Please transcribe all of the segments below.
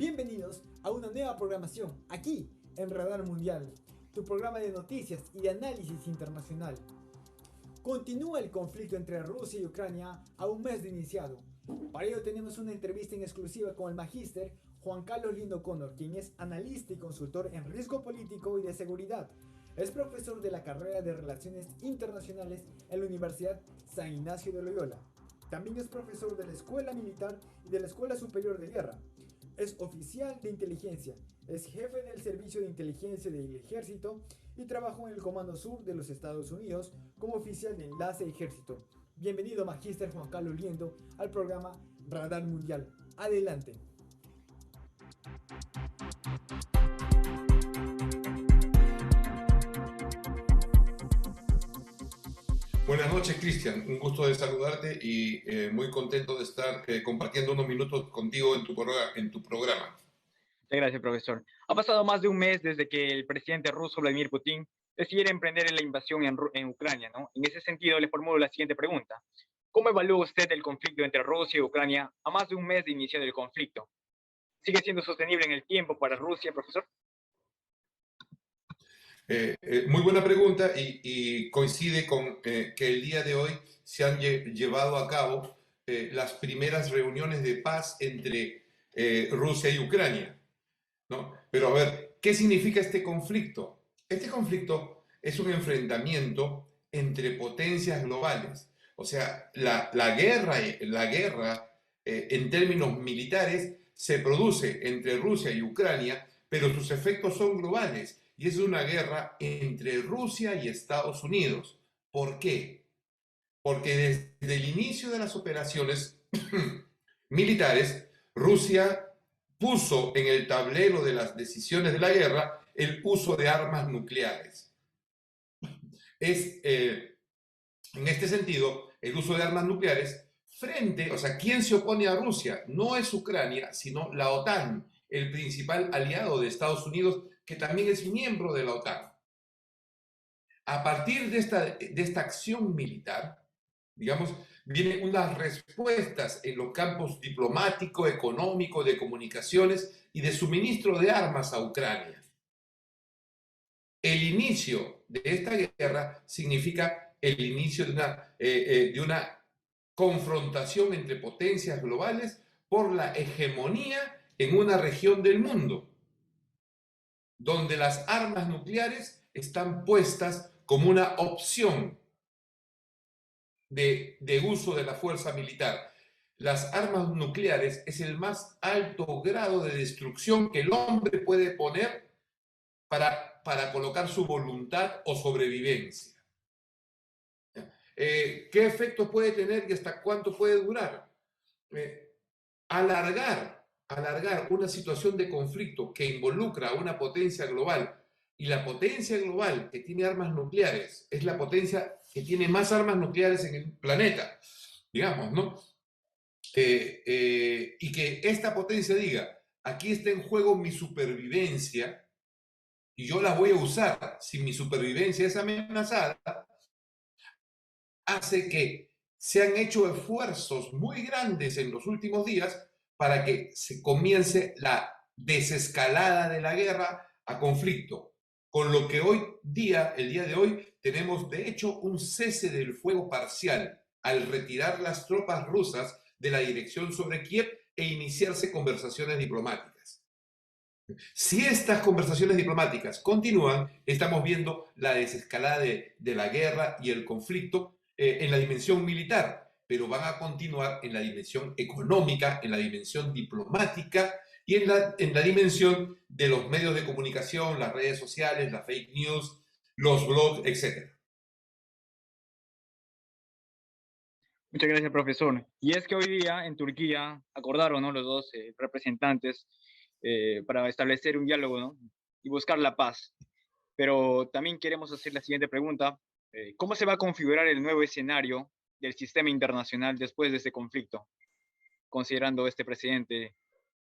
Bienvenidos a una nueva programación aquí en Radar Mundial, tu programa de noticias y de análisis internacional. Continúa el conflicto entre Rusia y Ucrania a un mes de iniciado. Para ello tenemos una entrevista en exclusiva con el magíster Juan Carlos Lindo Connor, quien es analista y consultor en riesgo político y de seguridad. Es profesor de la carrera de Relaciones Internacionales en la Universidad San Ignacio de Loyola. También es profesor de la Escuela Militar y de la Escuela Superior de Guerra. Es oficial de inteligencia, es jefe del Servicio de Inteligencia del Ejército y trabajó en el Comando Sur de los Estados Unidos como oficial de enlace Ejército. Bienvenido, magíster Juan Carlos Liendo, al programa Radar Mundial. Adelante. Buenas noches, Cristian. Un gusto de saludarte y muy contento de estar compartiendo unos minutos contigo en tu programa. Muchas gracias, profesor. Ha pasado más de un mes desde que el presidente ruso Vladimir Putin decidiera emprender la invasión en Ucrania, ¿no? En ese sentido, le formulo la siguiente pregunta. ¿Cómo evalúa usted el conflicto entre Rusia y Ucrania a más de un mes de iniciado el conflicto? ¿Sigue siendo sostenible en el tiempo para Rusia, profesor? Muy buena pregunta y coincide con que el día de hoy se han llevado a cabo las primeras reuniones de paz entre Rusia y Ucrania, ¿no? Pero a ver, ¿qué significa este conflicto? Este conflicto es un enfrentamiento entre potencias globales. O sea, la guerra en términos militares se produce entre Rusia y Ucrania, pero sus efectos son globales. Y es una guerra entre Rusia y Estados Unidos. ¿Por qué? Porque desde el inicio de las operaciones militares, Rusia puso en el tablero de las decisiones de la guerra el uso de armas nucleares. En este sentido, el uso de armas nucleares o sea, ¿quién se opone a Rusia? No es Ucrania, sino la OTAN, el principal aliado de Estados Unidos, que también es miembro de la OTAN. A partir de esta acción militar, digamos, vienen unas respuestas en los campos diplomático, económico, de comunicaciones y de suministro de armas a Ucrania. El inicio de esta guerra significa el inicio de una confrontación entre potencias globales por la hegemonía en una región del mundo, donde las armas nucleares están puestas como una opción de uso de la fuerza militar. Las armas nucleares es el más alto grado de destrucción que el hombre puede poner para colocar su voluntad o sobrevivencia. ¿Qué efectos puede tener y hasta cuánto puede durar? Alargar una situación de conflicto que involucra a una potencia global, y la potencia global que tiene armas nucleares es la potencia que tiene más armas nucleares en el planeta, digamos, ¿no? Y que esta potencia diga, aquí está en juego mi supervivencia y yo la voy a usar si mi supervivencia es amenazada, hace que se han hecho esfuerzos muy grandes en los últimos días para que se comience la desescalada de la guerra a conflicto. Con lo que el día de hoy, tenemos de hecho un cese del fuego parcial al retirar las tropas rusas de la dirección sobre Kiev e iniciarse conversaciones diplomáticas. Si estas conversaciones diplomáticas continúan, estamos viendo la desescalada de la guerra y el conflicto en la dimensión militar, pero van a continuar en la dimensión económica, en la dimensión diplomática y en la dimensión de los medios de comunicación, las redes sociales, las fake news, los blogs, etc. Muchas gracias, profesor. Y es que hoy día en Turquía acordaron, ¿no?, los dos representantes para establecer un diálogo, ¿no?, y buscar la paz. Pero también queremos hacer la siguiente pregunta. ¿Cómo se va a configurar el nuevo escenario del sistema internacional después de este conflicto, considerando este precedente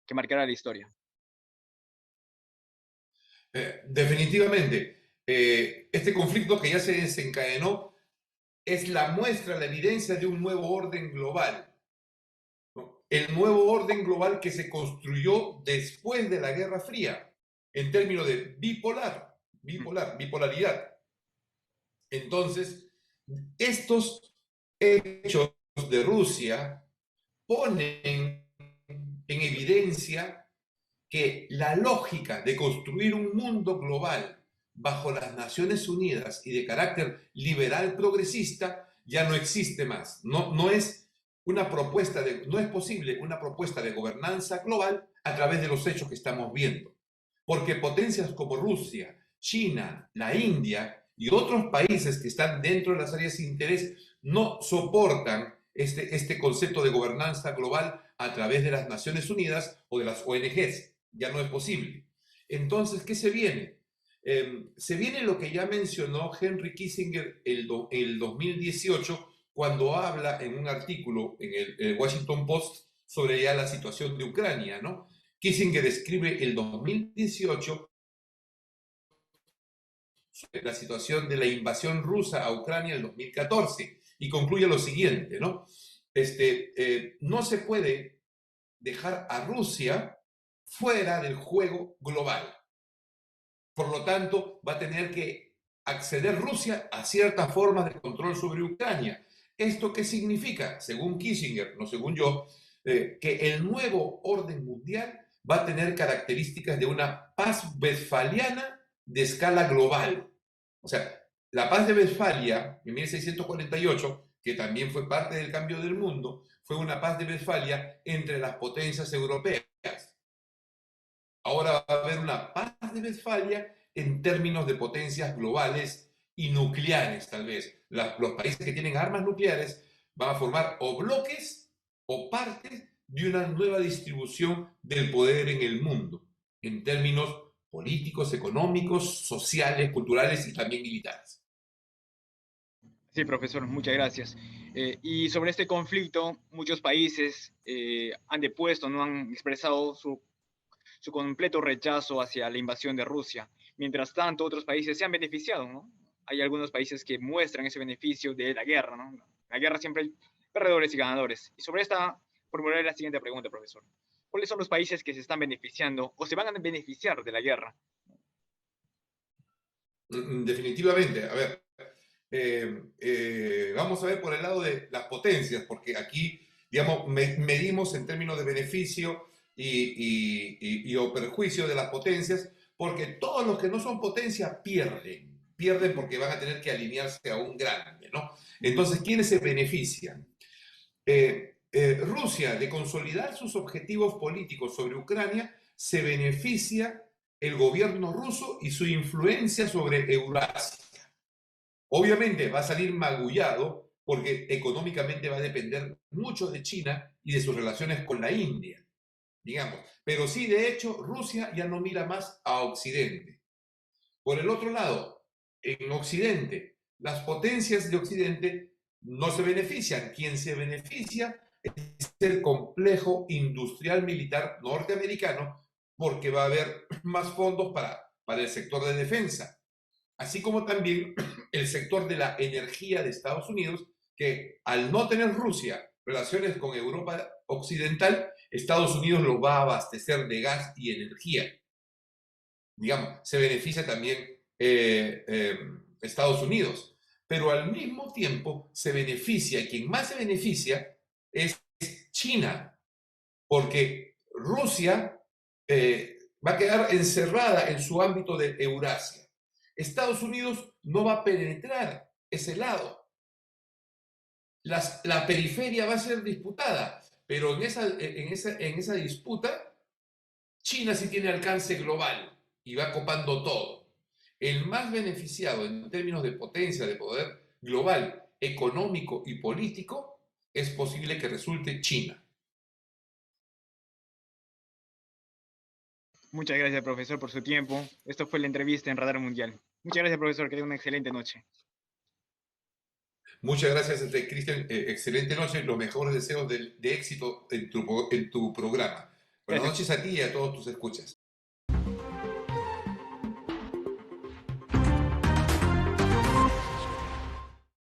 que marcará la historia? Definitivamente, este conflicto que ya se desencadenó es la muestra, la evidencia de un nuevo orden global, ¿no? el nuevo orden global que se construyó después de la Guerra Fría, en términos de bipolaridad. Entonces, estos hechos de Rusia ponen en evidencia que la lógica de construir un mundo global bajo las Naciones Unidas y de carácter liberal progresista ya no existe más. No es no es posible una propuesta de gobernanza global a través de los hechos que estamos viendo. Porque potencias como Rusia, China, la India y otros países que están dentro de las áreas de interés no soportan este concepto de gobernanza global a través de las Naciones Unidas o de las ONGs. Ya no es posible. Entonces, ¿qué se viene? Se viene lo que ya mencionó Henry Kissinger el 2018 cuando habla en un artículo en el Washington Post sobre ya la situación de Ucrania, ¿no? Kissinger escribe el 2018 sobre la situación de la invasión rusa a Ucrania en el 2014 y concluye lo siguiente, ¿no? No se puede dejar a Rusia fuera del juego global. Por lo tanto, va a tener que acceder Rusia a ciertas formas de control sobre Ucrania. ¿Esto qué significa? Según Kissinger, no según yo, que el nuevo orden mundial va a tener características de una paz westfaliana de escala global. O sea, la paz de Westfalia en 1648, que también fue parte del cambio del mundo, fue una paz de Westfalia entre las potencias europeas. Ahora va a haber una paz de Westfalia en términos de potencias globales y nucleares, tal vez. Los países que tienen armas nucleares van a formar o bloques o partes de una nueva distribución del poder en el mundo, en términos políticos, económicos, sociales, culturales y también militares. Sí, profesor, muchas gracias. Y sobre este conflicto, muchos países han depuesto, no han expresado su completo rechazo hacia la invasión de Rusia. Mientras tanto, otros países se han beneficiado, ¿no? Hay algunos países que muestran ese beneficio de la guerra, ¿no? En la guerra siempre hay perdedores y ganadores. Y sobre esta, formularé la siguiente pregunta, profesor. ¿Cuáles son los países que se están beneficiando o se van a beneficiar de la guerra? Definitivamente, a ver, vamos a ver por el lado de las potencias, porque aquí, digamos, medimos en términos de beneficio y o perjuicio de las potencias, porque todos los que no son potencia pierden porque van a tener que alinearse a un grande, ¿no? Entonces, ¿quiénes se benefician? Rusia, de consolidar sus objetivos políticos sobre Ucrania, se beneficia el gobierno ruso y su influencia sobre Eurasia. Obviamente va a salir magullado porque económicamente va a depender mucho de China y de sus relaciones con la India, digamos. Pero sí, de hecho, Rusia ya no mira más a Occidente. Por el otro lado, en Occidente, las potencias de Occidente no se benefician. Quien se beneficia es el complejo industrial militar norteamericano porque va a haber más fondos para el sector de defensa, así como también el sector de la energía de Estados Unidos, que al no tener Rusia relaciones con Europa Occidental, Estados Unidos los va a abastecer de gas y energía. Digamos, se beneficia también Estados Unidos, pero al mismo tiempo se beneficia, y quien más se beneficia es China, porque Rusia va a quedar encerrada en su ámbito de Eurasia. Estados Unidos no va a penetrar ese lado. La periferia va a ser disputada, pero en esa disputa, China sí tiene alcance global y va copando todo. El más beneficiado en términos de potencia, de poder global, económico y político, es posible que resulte China. Muchas gracias, profesor, por su tiempo. Esto fue la entrevista en Radar Mundial. Muchas gracias, profesor. Que tenga una excelente noche. Muchas gracias, Cristian. Excelente noche. Los mejores deseos de éxito en tu programa. Buenas Gracias. noches a ti y a todos tus escuchas.